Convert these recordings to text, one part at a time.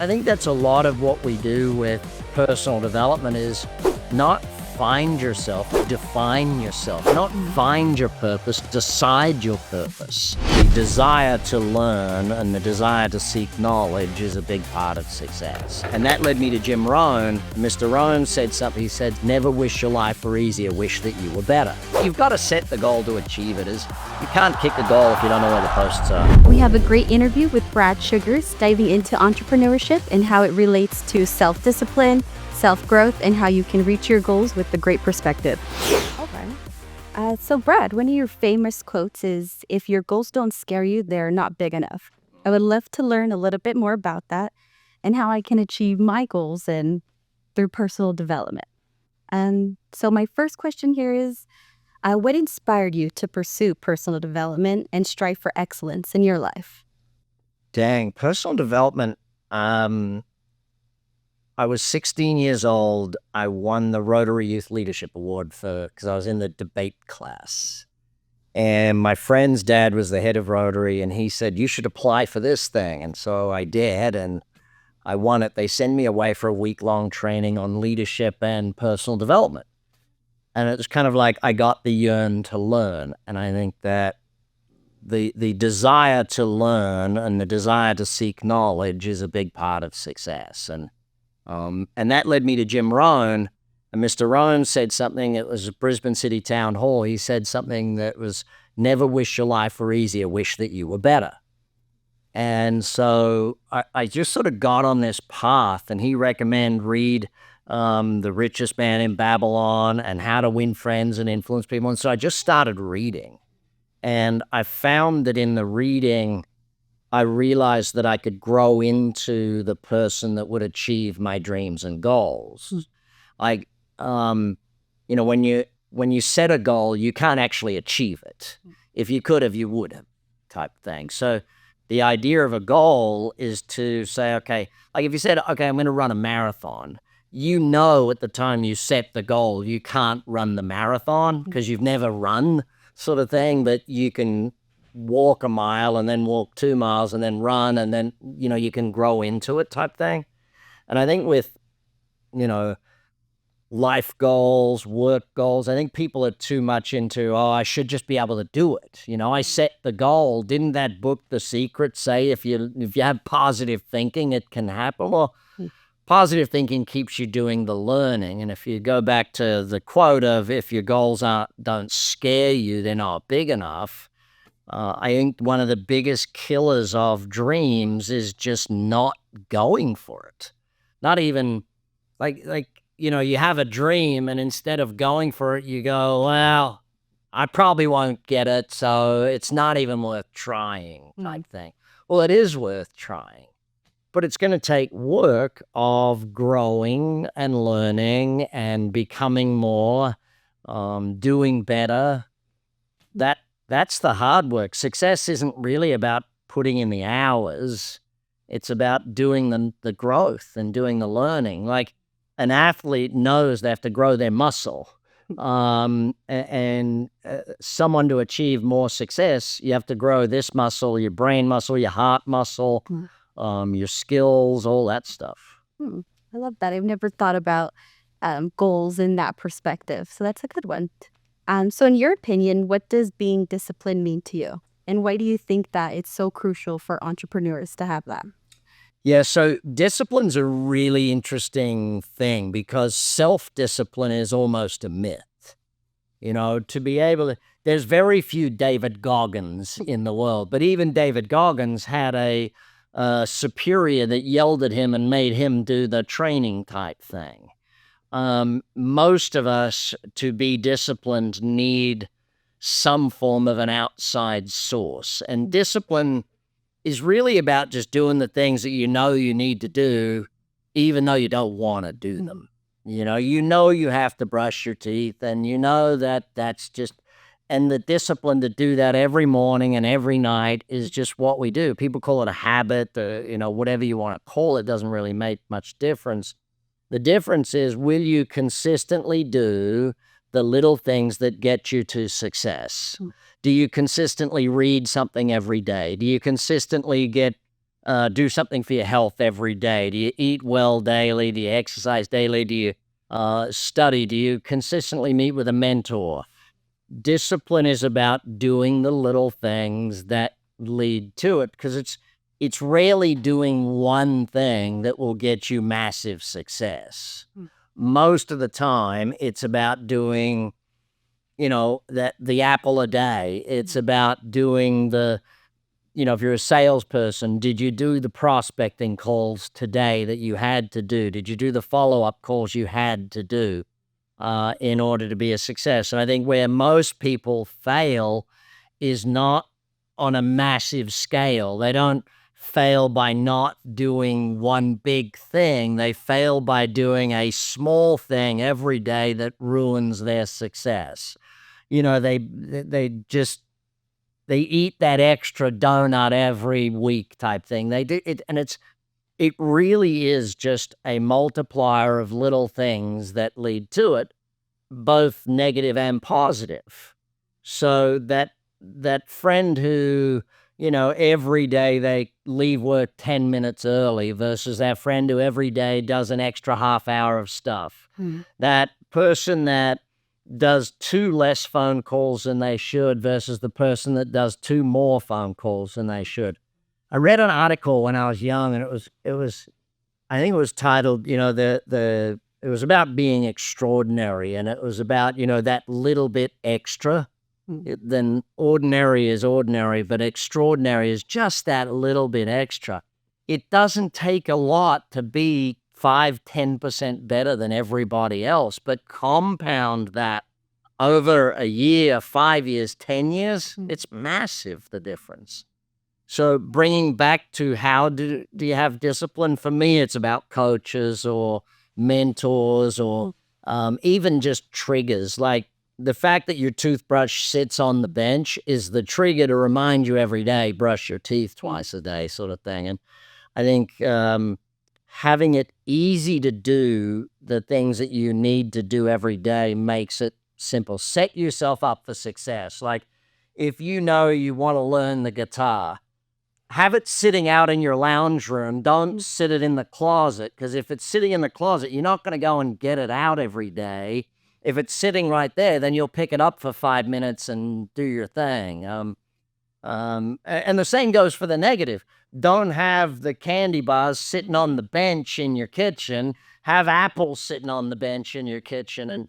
I think that's a lot of what we do with personal development is not find yourself, define yourself, not find your purpose, decide your purpose. The desire to learn and the desire to seek knowledge is a big part of success. And that led me to Jim Rohn. Mr. Rohn said something, he said, never wish your life were easier, wish that you were better. You've got to set the goal to achieve it. You can't kick the goal if you don't know where the posts are. We have a great interview with Bradsugars, diving into entrepreneurship and how it relates to self-discipline, self-growth, and how you can reach your goals with a great perspective. Okay. So Brad, one of your famous quotes is, if your goals don't scare you, they're not big enough. I would love to learn a little bit more about that and how I can achieve my goals and through personal development. And so my first question here is, what inspired you to pursue personal development and strive for excellence in your life? Dang, personal development. I was 16 years old. I won the Rotary Youth Leadership Award because I was in the debate class. And my friend's dad was the head of Rotary, and he said, you should apply for this thing. And so I did, and I won it. They sent me away for a week-long training on leadership and personal development. And it was kind of like I got the yearn to learn. And I think that the desire to learn and the desire to seek knowledge is a big part of success. And that led me to Jim Rohn. And Mr. Rohn said something, it was a Brisbane City Town Hall. He said something that was, never wish your life were easier, wish that you were better. And so I just sort of got on this path, and he recommended read The Richest Man in Babylon and How to Win Friends and Influence People. And so I just started reading. And I found that in the reading, I realized that I could grow into the person that would achieve my dreams and goals. Like, when you set a goal, you can't actually achieve it. If you could have, you would have, type thing. So the idea of a goal is to say, okay, like if you said, okay, I'm going to run a marathon, you know at the time you set the goal, you can't run the marathon because you've never run, sort of thing, but you can walk a mile and then walk 2 miles and then run, and then, you can grow into it, type thing. And I think with, life goals, work goals, I think people are too much into, I should just be able to do it. I set the goal. Didn't that book, The Secret, say if you have positive thinking, it can happen? Well, positive thinking keeps you doing the learning. And if you go back to the quote of, if your goals don't scare you, they're not big enough. I think one of the biggest killers of dreams is just not going for it. Not even you have a dream, and instead of going for it, you go, well, I probably won't get it, so it's not even worth trying, type thing. Well, it is worth trying, but it's going to take work of growing and learning and becoming more, doing better. That's the hard work. Success isn't really about putting in the hours. It's about doing the growth and doing the learning. Like an athlete knows they have to grow their muscle. Someone to achieve more success, you have to grow this muscle, your brain muscle, your heart muscle, your skills, all that stuff. I love that. I've never thought about goals in that perspective. So that's a good one. So in your opinion, what does being disciplined mean to you? And why do you think that it's so crucial for entrepreneurs to have that? Yeah, so discipline's a really interesting thing because self-discipline is almost a myth. To be able to, there's very few David Goggins in the world, but even David Goggins had a superior that yelled at him and made him do the training type thing. Most of us, to be disciplined, need some form of an outside source. And discipline is really about just doing the things that you need to do, even though you don't want to do them. You have to brush your teeth, and that's just, and the discipline to do that every morning and every night is just what we do. People call it a habit, whatever you want to call it, doesn't really make much difference. The difference is, will you consistently do the little things that get you to success? Do you consistently read something every day? Do you consistently get do something for your health every day? Do you eat well daily? Do you exercise daily? Do you study? Do you consistently meet with a mentor? Discipline is about doing the little things that lead to it, because it's rarely doing one thing that will get you massive success. Most of the time, it's about doing, the apple a day. It's about doing if you're a salesperson, did you do the prospecting calls today that you had to do? Did you do the follow-up calls you had to do in order to be a success? And I think where most people fail is not on a massive scale. They don't fail by not doing one big thing. They fail by doing a small thing every day that ruins their success. They eat that extra donut every week type thing. They do it, and it really is just a multiplier of little things that lead to it, both negative and positive. So that friend who, every day they leave work 10 minutes early versus that friend who every day does an extra half hour of stuff. That person that does 2 less phone calls than they should versus the person that does 2 more phone calls than they should. I read an article when I was young, and it was I think it was titled, it was about being extraordinary, and it was about, that little bit extra. Then ordinary is ordinary, but extraordinary is just that little bit extra. It doesn't take a lot to be 5-10% better than everybody else, but compound that over a year, 5 years, 10 years, it's massive, the difference. So bringing back to how do you have discipline? For me, it's about coaches or mentors or even just triggers. Like the fact that your toothbrush sits on the bench is the trigger to remind you every day, brush your teeth twice a day, sort of thing. And I think having it easy to do the things that you need to do every day makes it simple. Set yourself up for success. Like if you know you want to learn the guitar, have it sitting out in your lounge room. Don't sit it in the closet, because if it's sitting in the closet, you're not going to go and get it out every day. If it's sitting right there, then you'll pick it up for 5 minutes and do your thing. And the same goes for the negative. Don't have the candy bars sitting on the bench in your kitchen. Have apples sitting on the bench in your kitchen, and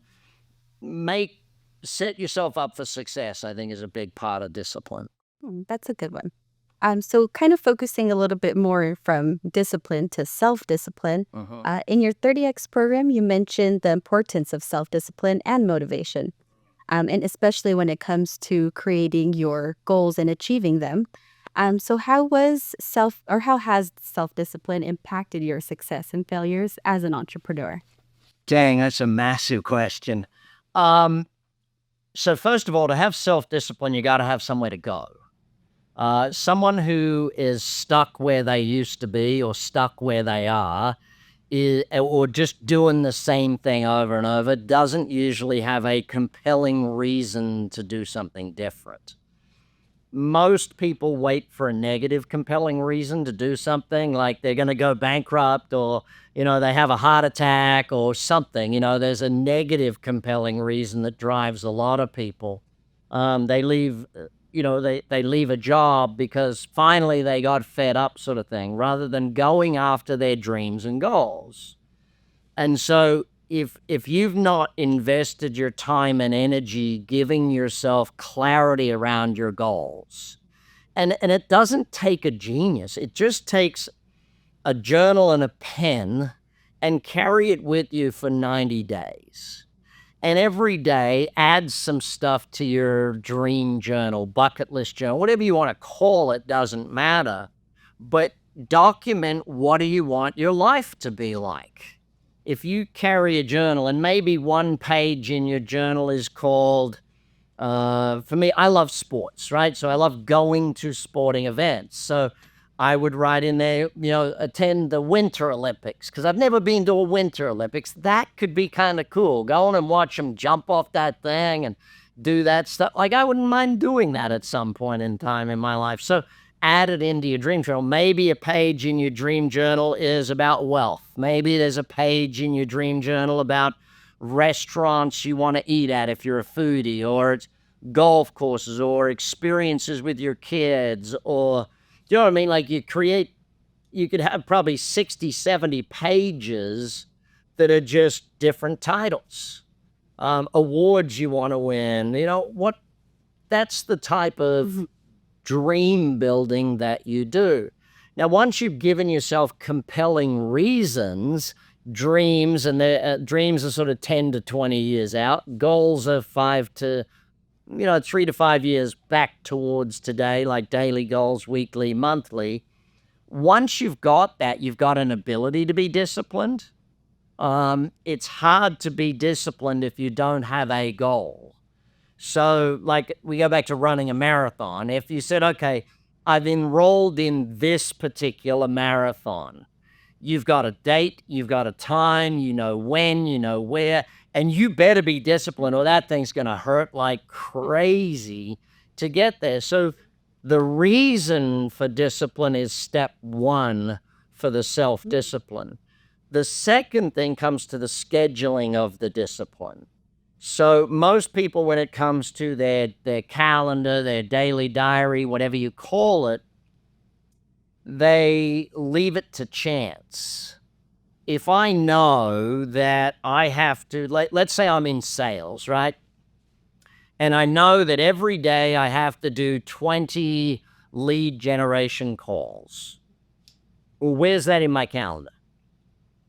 set yourself up for success, I think, is a big part of discipline. That's a good one. So kind of focusing a little bit more from discipline to self-discipline. In your 30X program, you mentioned the importance of self-discipline and motivation, and especially when it comes to creating your goals and achieving them. So how has self-discipline impacted your success and failures as an entrepreneur? Dang, that's a massive question. So first of all, to have self-discipline, you got to have somewhere to go. Someone who is stuck where they used to be or stuck where they are, or just doing the same thing over and over, doesn't usually have a compelling reason to do something different. Most people wait for a negative compelling reason to do something, like they're going to go bankrupt or, they have a heart attack or something. There's a negative compelling reason that drives a lot of people. They leave they leave a job because finally they got fed up, sort of thing, rather than going after their dreams and goals. And so if you've not invested your time and energy giving yourself clarity around your goals, and it doesn't take a genius, it just takes a journal and a pen, and carry it with you for 90 days. And every day, add some stuff to your dream journal, bucket list journal, whatever you want to call it, doesn't matter. But document, what do you want your life to be like? If you carry a journal, and maybe one page in your journal is called, for me, I love sports, right? So I love going to sporting events. So I would write in there, attend the Winter Olympics, because I've never been to a Winter Olympics. That could be kind of cool. Go on and watch them jump off that thing and do that stuff. Like, I wouldn't mind doing that at some point in time in my life. So add it into your dream journal. Maybe a page in your dream journal is about wealth. Maybe there's a page in your dream journal about restaurants you want to eat at if you're a foodie, or it's golf courses, or experiences with your kids, or, you know what I mean? Like you could have probably 60, 70 pages that are just different titles, awards you want to win, that's the type of dream building that you do. Now, once you've given yourself compelling reasons, dreams, and dreams are sort of 10 to 20 years out, goals are 3 to 5 years back towards today, like daily goals, weekly, monthly. Once you've got that, you've got an ability to be disciplined. It's hard to be disciplined if you don't have a goal. So, like, we go back to running a marathon. If you said, okay, I've enrolled in this particular marathon, you've got a date, you've got a time, you know when, you know where, and you better be disciplined or that thing's going to hurt like crazy to get there. So the reason for discipline is step one for the self-discipline. The second thing comes to the scheduling of the discipline. So most people, when it comes to their calendar, their daily diary, whatever you call it, they leave it to chance. If I know that I have to, let's say I'm in sales, right? And I know that every day I have to do 20 lead generation calls. Well, where's that in my calendar?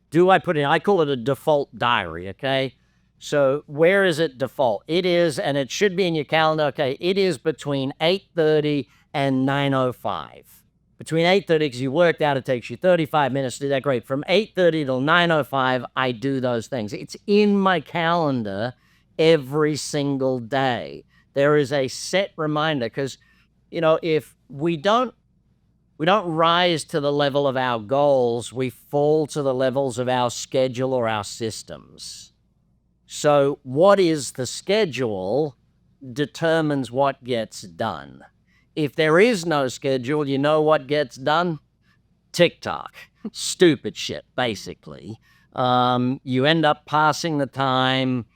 Do I put in, I call it a default diary, okay? So where is it default? It is, and it should be in your calendar, okay, it is between 8:30 and 9:05. Between 8:30, because you worked out, it takes you 35 minutes to do that, great. From 8:30 till 9:05, I do those things. It's in my calendar every single day. There is a set reminder, because, if we don't rise to the level of our goals, we fall to the levels of our schedule or our systems. So what is the schedule determines what gets done. If there is no schedule, you know what gets done? TikTok. Stupid shit, basically. You end up passing the time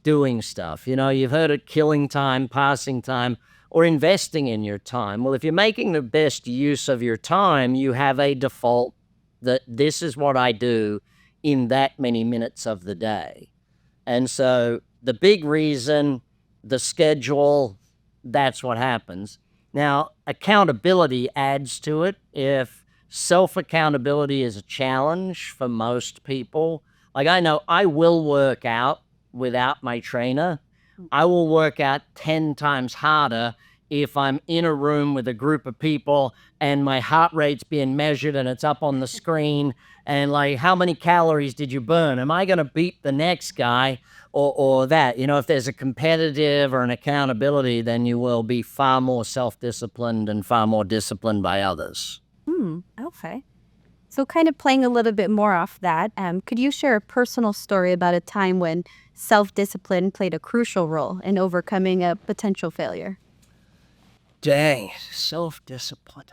doing stuff. You've heard of killing time, passing time, or investing in your time. Well, if you're making the best use of your time, you have a default that this is what I do in that many minutes of the day. And so the big reason, the schedule, that's what happens. Now, accountability adds to it. If self-accountability is a challenge for most people, like I know I will work out without my trainer. I will work out 10 times harder if I'm in a room with a group of people and my heart rate's being measured and it's up on the screen and like, how many calories did you burn? Am I going to beat the next guy or that? If there's a competitive or an accountability, then you will be far more self-disciplined and far more disciplined by others. Okay. So kind of playing a little bit more off that, could you share a personal story about a time when self-discipline played a crucial role in overcoming a potential failure? Dang, self-discipline.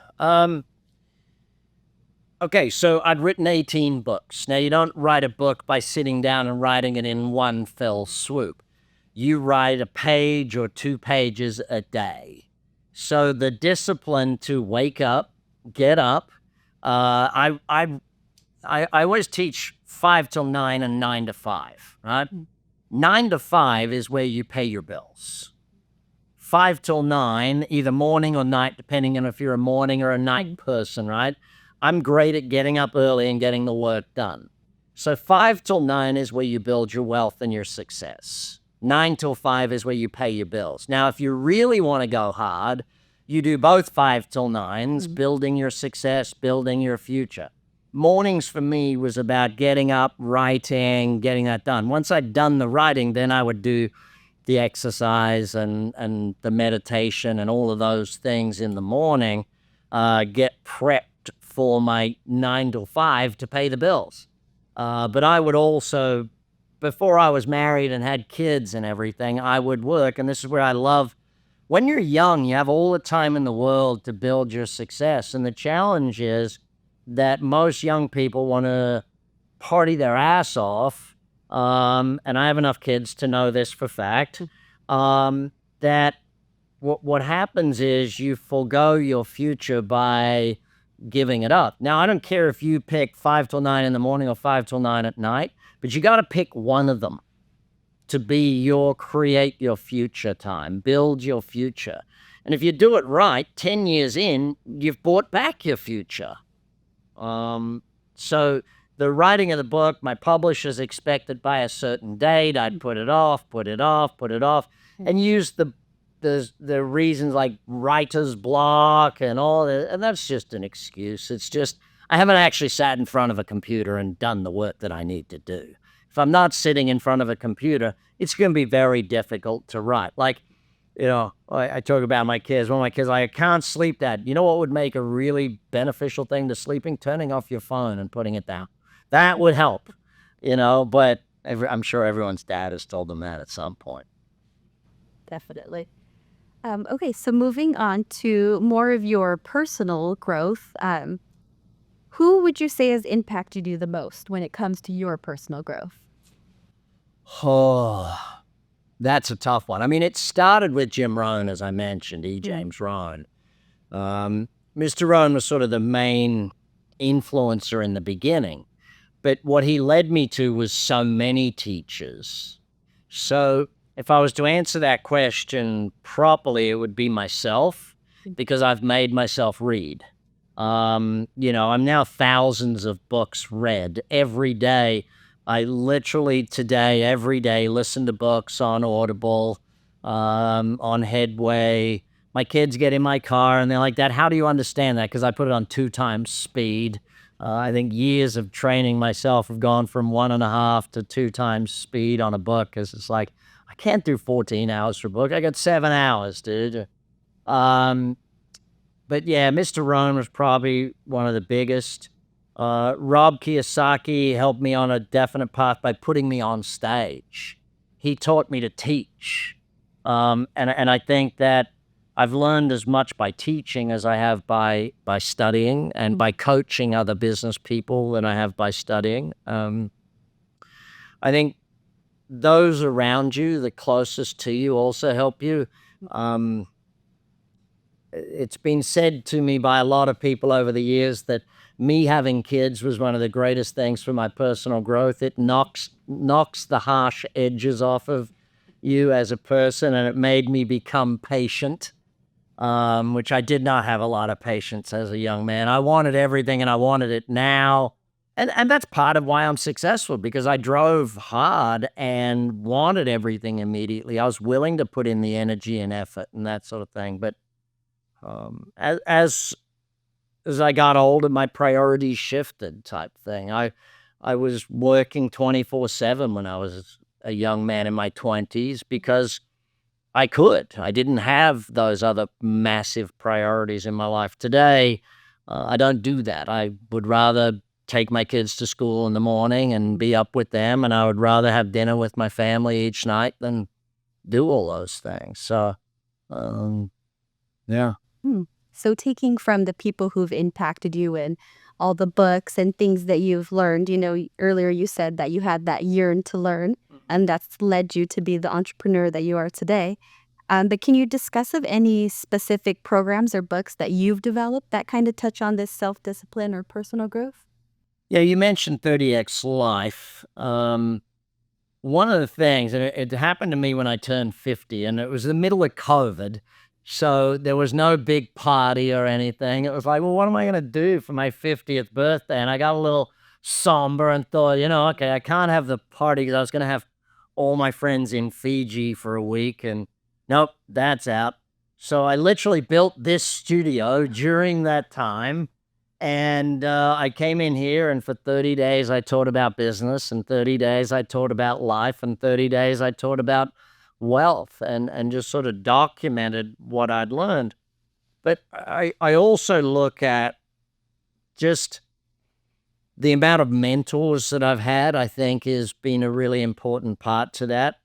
Okay, so I'd written 18 books. Now, you don't write a book by sitting down and writing it in one fell swoop. You write a page or 2 pages a day. So the discipline to wake up, get up. I always teach 5 till 9 and 9 to 5, right? 9 to 5 is where you pay your bills. 5 till 9, either morning or night, depending on if you're a morning or a night person, right? I'm great at getting up early and getting the work done. So 5 till 9 is where you build your wealth and your success. 9 till 5 is where you pay your bills. Now, if you really want to go hard, you do both 5 till 9s, building your success, building your future. Mornings for me was about getting up, writing, getting that done. Once I'd done the writing, then I would do the exercise and the meditation and all of those things in the morning, get prepped for my 9 till 5 to pay the bills. But I would also, before I was married and had kids and everything, I would work, and this is where I love when you're young, you have all the time in the world to build your success. And the challenge is that most young people want to party their ass off. And I have enough kids to know this for fact, that what happens is you forego your future by giving it up. Now, I don't care if you pick 5 till 9 in the morning or 5 till 9 at night, but you got to pick one of them to be your create your future time, build your future. And if you do it right, 10 years in, you've bought back your future. So the writing of the book, my publishers expected by a certain date. I'd put it off, and use the reasons like writer's block and all that. And that's just an excuse. It's just, I haven't actually sat in front of a computer and done the work that I need to do. If I'm not sitting in front of a computer, it's going to be very difficult to write. Like, I talk about my kids. One of my kids, like, I can't sleep, Dad. You know what would make a really beneficial thing to sleeping? Turning off your phone and putting it down. That would help, but I'm sure everyone's dad has told them that at some point. Definitely. Okay, so moving on to more of your personal growth, who would you say has impacted you the most when it comes to your personal growth? Oh, that's a tough one. I mean, it started with Jim Rohn, as I mentioned, James Rohn. Mr. Rohn was sort of the main influencer in the beginning, but what he led me to was so many teachers. So if I was to answer that question properly, it would be myself, because I've made myself read. I'm now thousands of books read every day. I literally today, every day, listen to books on Audible, on Headway. My kids get in my car and they're like, Dad, how do you understand that? Because I put it on 2 times speed. I think years of training myself have gone from 1.5 to 2 times speed on a book, because it's like, I can't do 14 hours for a book. I got 7 hours, dude. But yeah, Mr. Rohn was probably one of the biggest. Rob Kiyosaki helped me on a definite path by putting me on stage. He taught me to teach. And I think that I've learned as much by teaching as I have by studying, and by coaching other business people than I have by studying. I think those around you, the closest to you, also help you. It's been said to me by a lot of people over the years that me having kids was one of the greatest things for my personal growth. It knocks the harsh edges off of you as a person, and it made me become patient, which I did not have a lot of patience as a young man. I wanted everything and I wanted it now. And that's part of why I'm successful, because I drove hard and wanted everything immediately. I was willing to put in the energy and effort and that sort of thing. But as I got older, my priorities shifted, type thing. I was working 24/7 when I was a young man in my 20s, because I could. I didn't have those other massive priorities in my life. Today, I don't do that. I would rather take my kids to school in the morning and be up with them, and I would rather have dinner with my family each night than do all those things. So, yeah. So taking from the people who've impacted you and all the books and things that you've learned, earlier you said that you had that yearn to learn, and that's led you to be the entrepreneur that you are today. But can you discuss of any specific programs or books that you've developed that kind of touch on this self-discipline or personal growth? Yeah, you mentioned 30X Life. One of the things, and it happened to me when I turned 50, and it was the middle of COVID, so there was no big party or anything. It was like, well, what am I going to do for my 50th birthday? And I got a little somber and thought, okay, I can't have the party, because I was going to have all my friends in Fiji for a week, and nope, that's out. So I literally built this studio during that time. And I came in here, and for 30 days I taught about business, and 30 days I taught about life, and 30 days I taught about wealth, and just sort of documented what I'd learned. But I also look at just the amount of mentors that I've had. I think has been a really important part to that.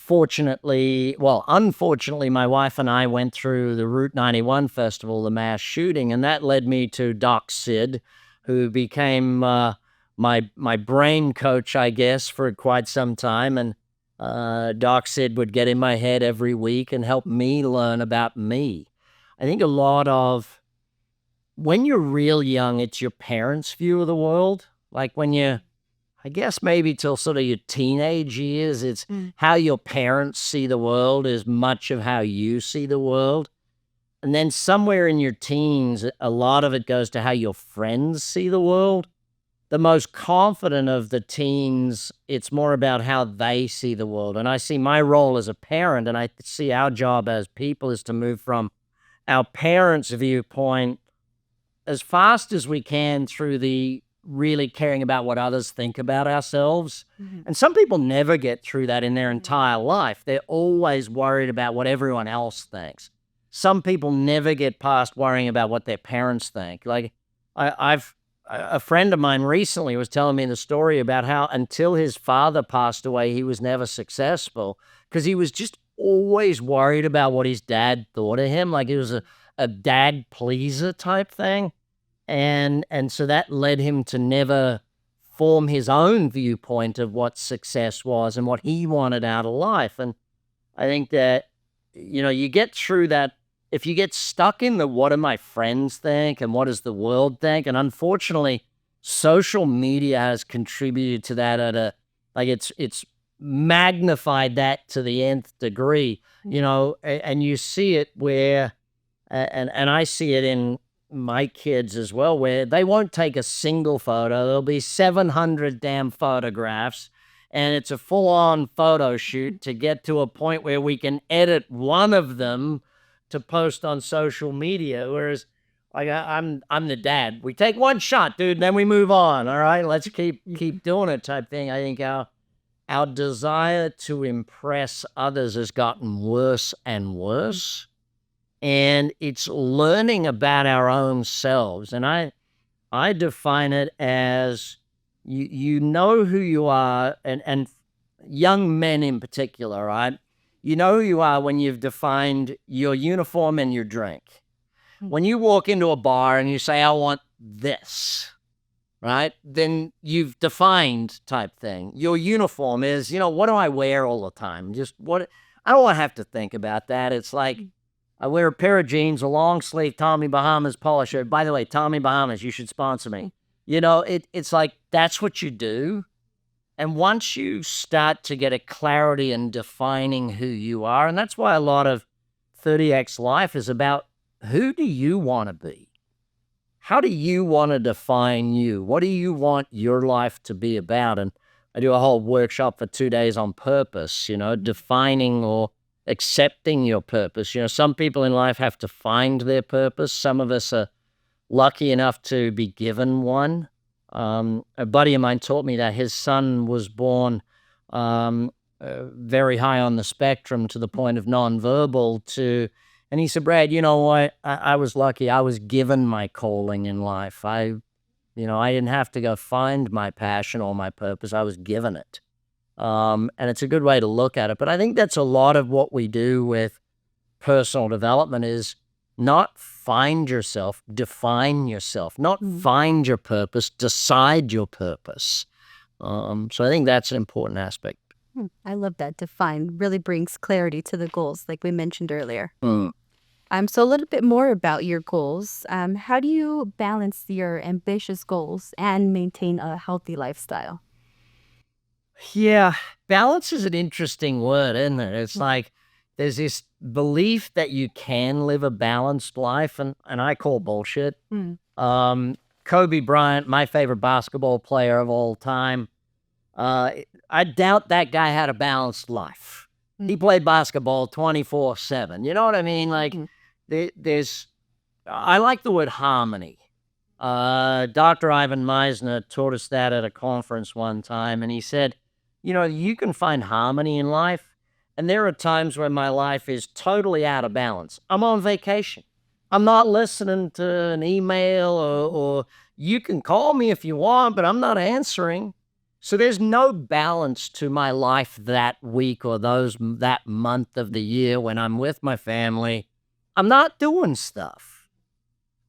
unfortunately, my wife and I went through the Route 91 festival, the mass shooting, and that led me to Doc Sid, who became my brain coach, I guess, for quite some time. And Doc Sid would get in my head every week and help me learn about me. I think a lot of when you're real young, it's your parents' view of the world. Like when you, I guess maybe till sort of your teenage years, it's how your parents see the world is much of how you see the world. And then somewhere in your teens, a lot of it goes to how your friends see the world. The most confident of the teens, it's more about how they see the world. And I see my role as a parent, and I see our job as people is to move from our parents' viewpoint as fast as we can through the really caring about what others think about ourselves. And some people never get through that in their entire life. They're always worried about what everyone else thinks. Some people never get past worrying about what their parents think. Like a friend of mine recently was telling me the story about how until his father passed away, he was never successful because he was just always worried about what his dad thought of him. Like it was a dad pleaser type thing. And so that led him to never form his own viewpoint of what success was and what he wanted out of life. And I think that, you get through that. If you get stuck in the what do my friends think and what does the world think, and unfortunately, social media has contributed to that it's magnified that to the nth degree, and you see it where, and I see it in my kids as well, where they won't take a single photo. There'll be 700 damn photographs, and it's a full-on photo shoot to get to a point where we can edit one of them to post on social media. Whereas like I'm the dad. We take one shot, dude, then we move on. All right, let's keep doing it type thing. I think our desire to impress others has gotten worse and worse. And it's learning about our own selves. And I define it as you know who you are, and young men in particular, right? You know who you are when you've defined your uniform and your drink. When you walk into a bar and you say, I want this, right? Then you've defined type thing. Your uniform is, what do I wear all the time? Just what, I don't want to have to think about that. It's like, I wear a pair of jeans, a long sleeve Tommy Bahamas polo shirt. By the way, Tommy Bahamas, you should sponsor me. It's like, that's what you do. And once you start to get a clarity in defining who you are, and that's why a lot of 30X Life is about who do you want to be? How do you want to define you? What do you want your life to be about? And I do a whole workshop for 2 days on purpose, defining or accepting your purpose. Some people in life have to find their purpose. Some of us are lucky enough to be given one. A buddy of mine taught me that his son was born very high on the spectrum to the point of nonverbal and he said, Brad, you know what? I was lucky. I was given my calling in life. I didn't have to go find my passion or my purpose. I was given it. And it's a good way to look at it. But I think that's a lot of what we do with personal development is not find yourself, define yourself, not find your purpose, decide your purpose. So I think that's an important aspect. I love that. Define really brings clarity to the goals, like we mentioned earlier. So a little bit more about your goals. How do you balance your ambitious goals and maintain a healthy lifestyle? Yeah, balance is an interesting word, isn't it? It's like there's this belief that you can live a balanced life, and I call bullshit. Kobe Bryant, my favorite basketball player of all time, I doubt that guy had a balanced life. He played basketball 24/7. You know what I mean? Like I like the word harmony. Dr. Ivan Meisner taught us that at a conference one time, and he said, you can find harmony in life, and there are times when my life is totally out of balance. I'm on vacation. I'm not listening to an email, or you can call me if you want, but I'm not answering. So there's no balance to my life that week or that month of the year when I'm with my family. I'm not doing stuff.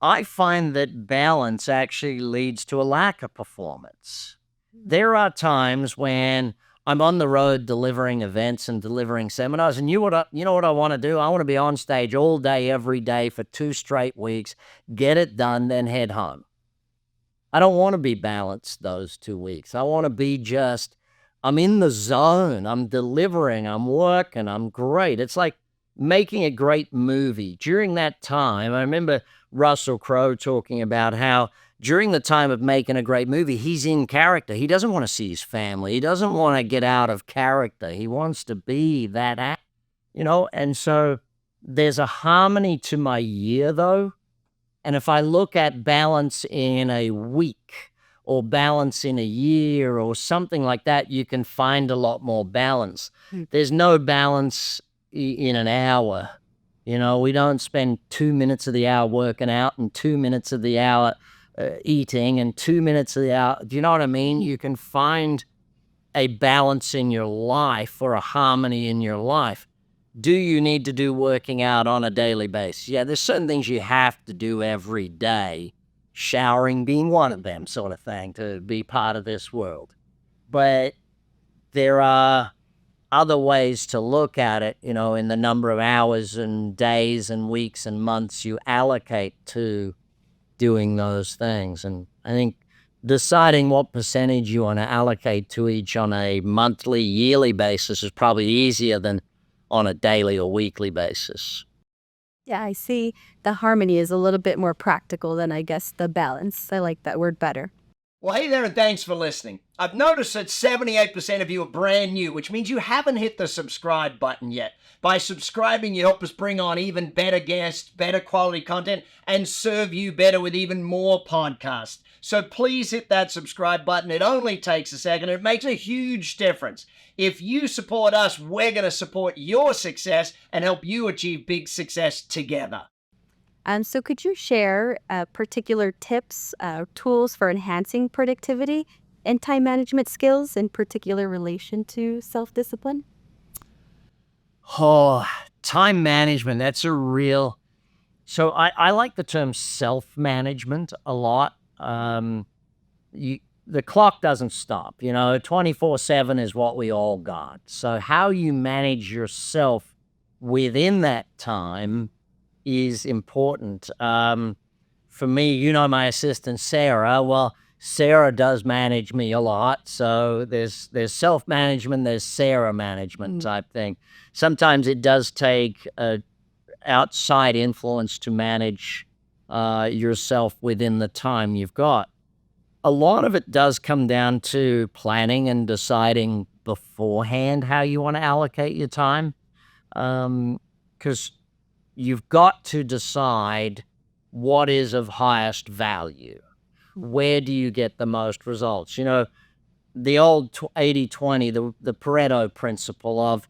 I find that balance actually leads to a lack of performance. There are times when I'm on the road delivering events and delivering seminars, and you know what I want to do? I want to be on stage all day, every day for 2 straight weeks, get it done, then head home. I don't want to be balanced those 2 weeks. I want to be I'm in the zone, I'm delivering, I'm working, I'm great. It's like making a great movie. During that time, I remember Russell Crowe talking about how during the time of making a great movie, he's in character. He doesn't want to see his family. He doesn't want to get out of character. He wants to be that act, and so there's a harmony to my year, though. And if I look at balance in a week or balance in a year or something like that, you can find a lot more balance. There's no balance in an hour. We don't spend 2 minutes of the hour working out and 2 minutes of the hour eating and 2 minutes of the hour. Do you know what I mean? You can find a balance in your life or a harmony in your life. Do you need to do working out on a daily basis? Yeah, there's certain things you have to do every day, showering being one of them, sort of thing, to be part of this world. But there are other ways to look at it, in the number of hours and days and weeks and months you allocate to doing those things. And I think deciding what percentage you want to allocate to each on a monthly, yearly basis is probably easier than on a daily or weekly basis. Yeah, I see the harmony is a little bit more practical than I guess the balance. I like that word better. Well, hey there, and thanks for listening. I've noticed that 78% of you are brand new, which means you haven't hit the subscribe button yet. By subscribing, you help us bring on even better guests, better quality content, and serve you better with even more podcasts. So please hit that subscribe button. It only takes a second. It makes a huge difference. If you support us, we're going to support your success and help you achieve big success together. So could you share particular tips, tools for enhancing productivity and time management skills in particular relation to self-discipline? Oh, time management, that's a real... So I like the term self-management a lot. The clock doesn't stop, 24/7 is what we all got. So how you manage yourself within that time is important. For me, my assistant, Sarah. Well, Sarah does manage me a lot. So there's self-management, there's Sarah management type thing. Sometimes it does take outside influence to manage yourself within the time you've got. A lot of it does come down to planning and deciding beforehand how you want to allocate your time. Because you've got to decide what is of highest value. Where do you get the most results? The old 80-20, the Pareto principle of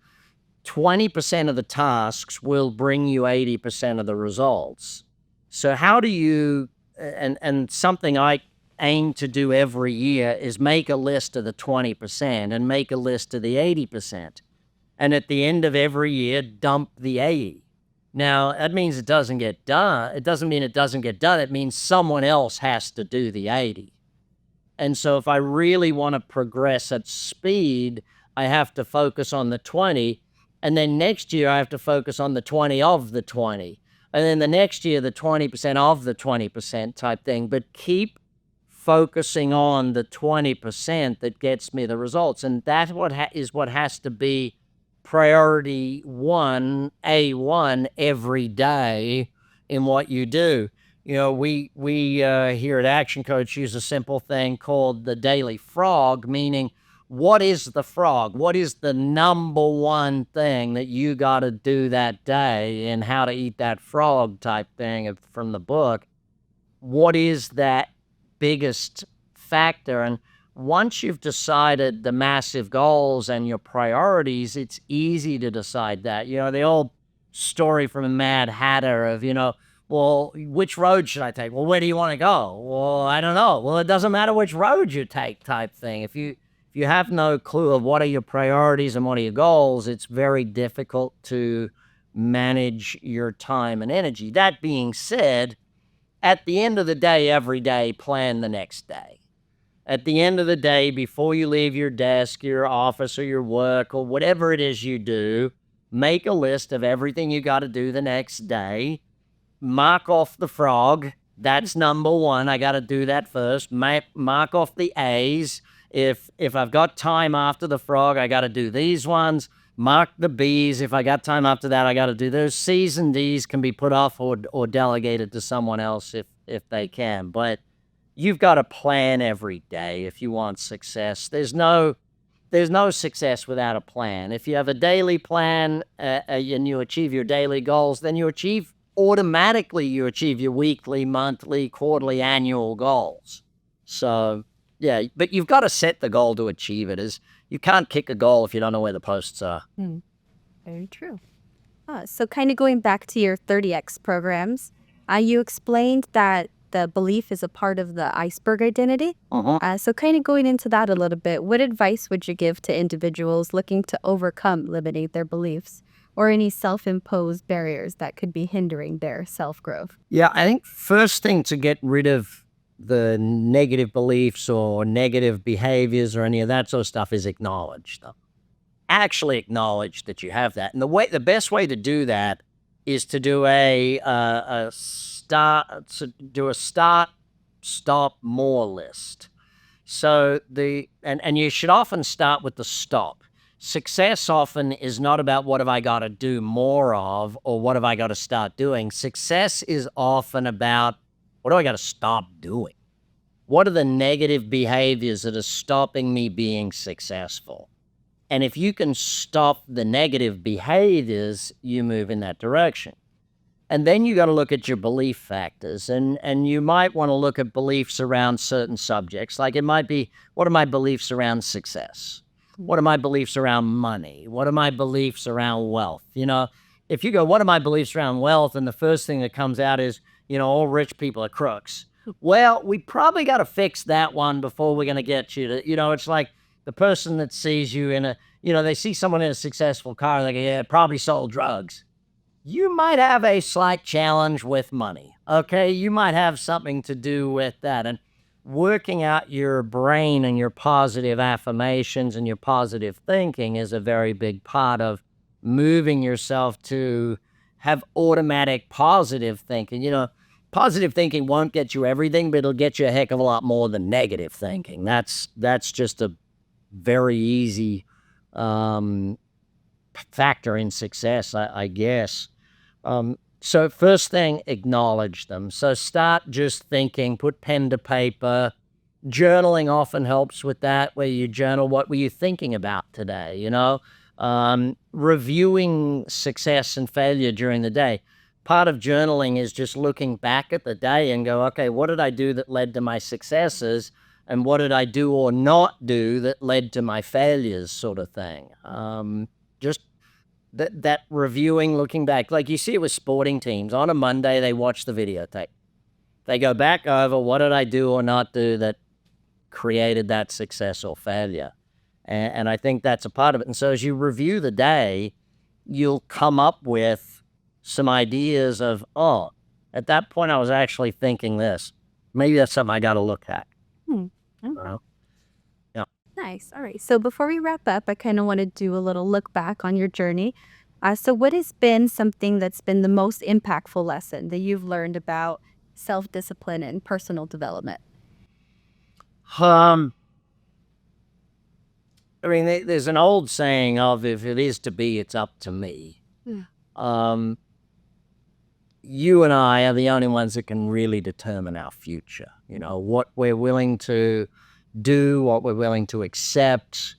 20% of the tasks will bring you 80% of the results. So how do you, and something I aim to do every year is make a list of the 20% and make a list of the 80%. And at the end of every year, dump the 80. Now, that means it doesn't get done. It doesn't mean it doesn't get done. It means someone else has to do the 80. And so if I really want to progress at speed, I have to focus on the 20. And then next year, I have to focus on the 20 of the 20. And then the next year, the 20% of the 20% type thing. But keep focusing on the 20% that gets me the results. And that's is what has to be priority one, A1 every day in what you do. We here at ActionCOACH use a simple thing called the daily frog, meaning what is the frog? What is the number one thing that you got to do that day, and how to eat that frog type thing from the book? What is that biggest factor? And once you've decided the massive goals and your priorities, it's easy to decide that. The old story from a Mad Hatter of, well, which road should I take? Well, where do you want to go? Well, I don't know. Well, it doesn't matter which road you take type thing. If you you have no clue of what are your priorities and what are your goals, it's very difficult to manage your time and energy. That being said, at the end of the day, every day, plan the next day. At the end of the day, before you leave your desk, your office, or your work, or whatever it is you do, make a list of everything you got to do the next day. Mark off the frog. That's number one. I got to do that first. Mark off the A's. If I've got time after the frog, I got to do these ones. Mark the B's. If I got time after that, I got to do those. C's and D's can be put off or delegated to someone else if they can. But you've got to plan every day if you want success. There's no success without a plan. If you have a daily plan and you achieve your daily goals, then you automatically achieve your weekly, monthly, quarterly, annual goals. So, yeah, but you've got to set the goal to achieve it. You can't kick a goal if you don't know where the posts are. Very true. So kind of going back to your 30X programs, you explained that the belief is a part of the iceberg identity. So kind of going into that a little bit, what advice would you give to individuals looking to overcome, eliminate their beliefs or any self-imposed barriers that could be hindering their self-growth? Yeah, I think first thing to get rid of the negative beliefs or negative behaviors or any of that sort of stuff is acknowledge them. Actually acknowledge that you have that. And the best way to do that is to do a start, stop, more list. So and you should often start with the stop. Success often is not about what have I got to do more of or what have I got to start doing. Success is often about what do I got to stop doing? What are the negative behaviors that are stopping me being successful? And if you can stop the negative behaviors, you move in that direction. And then you got to look at your belief factors, and you might want to look at beliefs around certain subjects. Like it might be, what are my beliefs around success? What are my beliefs around money? What are my beliefs around wealth? If you go, what are my beliefs around wealth? And the first thing that comes out is, all rich people are crooks. Well, we probably got to fix that one before we're going to get you to, it's like the person that sees you in they see someone in a successful car, they go, yeah, probably sold drugs. You might have a slight challenge with money, okay? You might have something to do with that. And working out your brain and your positive affirmations and your positive thinking is a very big part of moving yourself to have automatic positive thinking. Positive thinking won't get you everything, but it'll get you a heck of a lot more than negative thinking. That's just a very easy factor in success, I guess. So first thing, acknowledge them. So start just thinking, put pen to paper. Journaling often helps with that, where you journal what were you thinking about today, reviewing success and failure during the day. Part of journaling is just looking back at the day and go, okay, what did I do that led to my successes? And what did I do or not do that led to my failures, sort of thing. Just that reviewing, looking back. Like you see it with sporting teams. On a Monday, they watch the videotape. They go back over what did I do or not do that created that success or failure. And I think that's a part of it. And so as you review the day, you'll come up with some ideas of, oh, at that point I was actually thinking this. Maybe that's something I got to look at. Okay. Nice. All right. So before we wrap up, I kind of want to do a little look back on your journey. So what has been something that's been the most impactful lesson that you've learned about self-discipline and personal development? There's an old saying of, if it is to be, it's up to me. You and I are the only ones that can really determine our future. What we're willing to do, what we're willing to accept,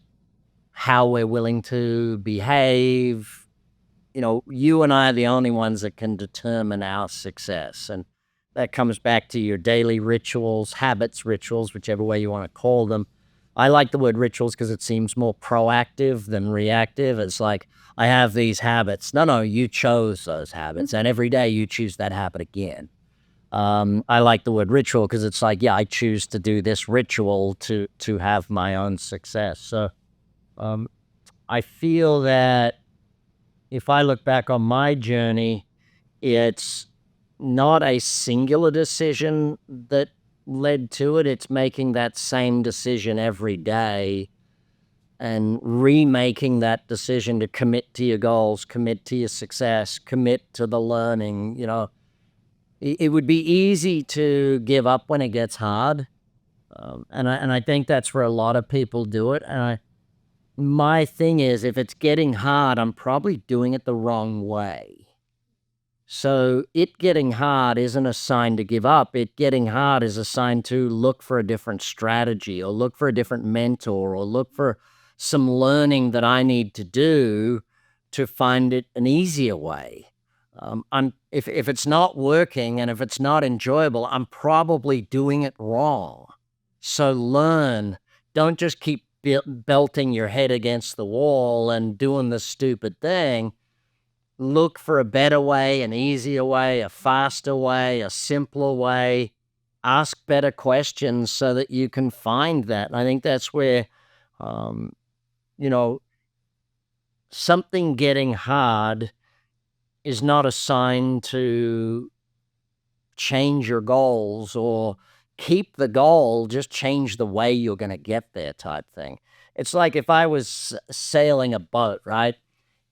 how we're willing to behave. You and I are the only ones that can determine our success. And that comes back to your daily rituals, habits, rituals, whichever way you want to call them. I like the word rituals because it seems more proactive than reactive. It's like, I have these habits. No, you chose those habits. And every day you choose that habit again. I like the word ritual because it's like, yeah, I choose to do this ritual to have my own success. So I feel that if I look back on my journey, it's not a singular decision that led to it. It's making that same decision every day and remaking that decision to commit to your goals, commit to your success, commit to the learning. You know, it would be easy to give up when it gets hard. And I think that's where a lot of people do it. And my thing is, if it's getting hard, I'm probably doing it the wrong way. So it getting hard isn't a sign to give up. It getting hard is a sign to look for a different strategy or look for a different mentor or look for some learning that I need to do to find it an easier way. If it's not working and if it's not enjoyable, I'm probably doing it wrong. So learn. Don't just keep belting your head against the wall and doing the stupid thing. Look for a better way, an easier way, a faster way, a simpler way. Ask better questions so that you can find that. And I think that's where, you know, something getting hard is not a sign to change your goals or keep the goal, just change the way you're going to get there type thing. It's like if I was sailing a boat, right?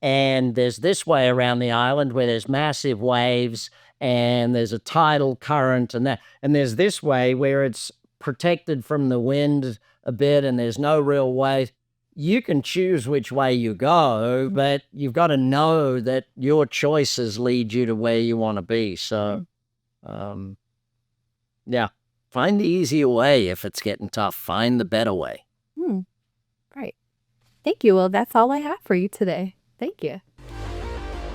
And there's this way around the island where there's massive waves and there's a tidal current and that. And there's this way where it's protected from the wind a bit and there's no real wave. You can choose which way you go, but you've got to know that your choices lead you to where you want to be. So, yeah, find the easier way if it's getting tough. Find the better way. Right. Thank you. Well, that's all I have for you today. Thank you.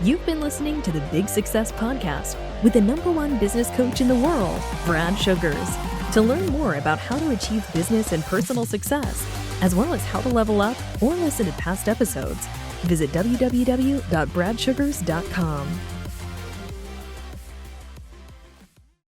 You've been listening to the Big Success Podcast with the #1 business coach in the world, Brad Sugars. To learn more about how to achieve business and personal success, as well as how to level up or listen to past episodes, visit www.bradsugars.com.